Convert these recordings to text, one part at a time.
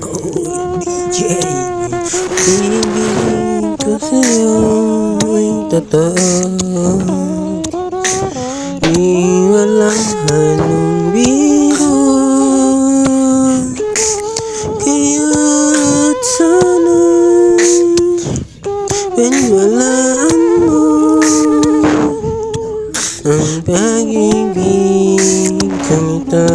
Oh, DJ, ibigin ko sa'yo ay totoo. Di walang halong biro. Kaya't sana paniwalaan mo ang pag-ibig kong ito.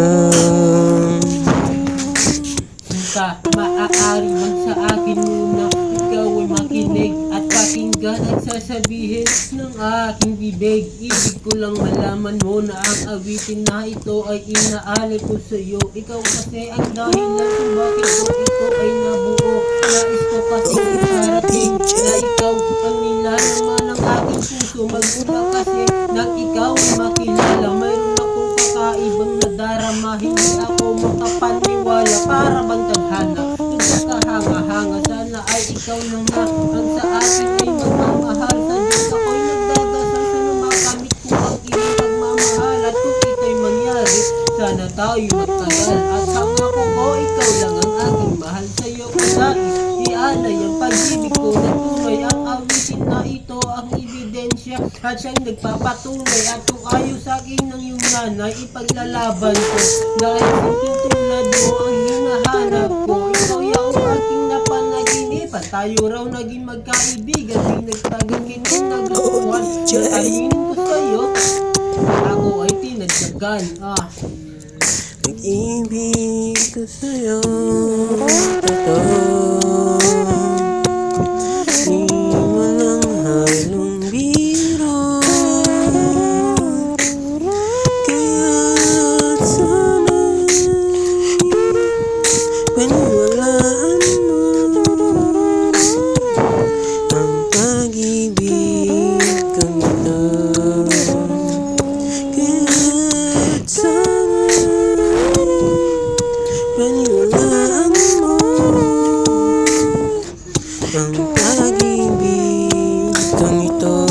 Maaari man sa akin muna ikaw ay makinig at pakinggan ang sasabihin ng aking bibig. Ibig ko lang malaman mo na ang awitin na ito ay inaalay ko sa'yo. Ikaw kasi ang dahilan kung bakit ko ito ay nabuo. Nais ko kasi isarating na ikaw ang nilalaman ng aking puso. Magmula kasi nang ikaw ay makilala, mayroon akong kakaibang nadarama. Hindi ako makapaniwala, para bang tadhana nagkakahanga-hanga. Sana ay ikaw na nga ang sa akin ay magmamahal. Sa Diyos ako'y nagdadasal, sana makamit ko ang iyong pagmamahal. At kung ito'y mangyari, sana tayo magtagal. At pangako ko, ikaw lang ang aking mahal. Sa'yo ko nais ialay ang pag-ibig ko na tunay. Ang awitin na ito ang ebidensya at siyang nagpapatunay. At kung ayaw sa akin ng iyong nanay, ipaglalaban ko. Dahil simpleng tulad mo ang hinahanap ko. Ikaw yung aking napanaginipan. Tayo raw naging magkaibigan. Di nagtaging hindi naglakuhan. Aminin ko sa'yo, ako ay tinadyakan. Pag-ibig ko sa'yo totoo. Di walang halong biro. Kaya't sana paniwalaan mo ang pag-ibig kong ito. Kaya't sana paniwalaan mo ang pag-ibig kong ito.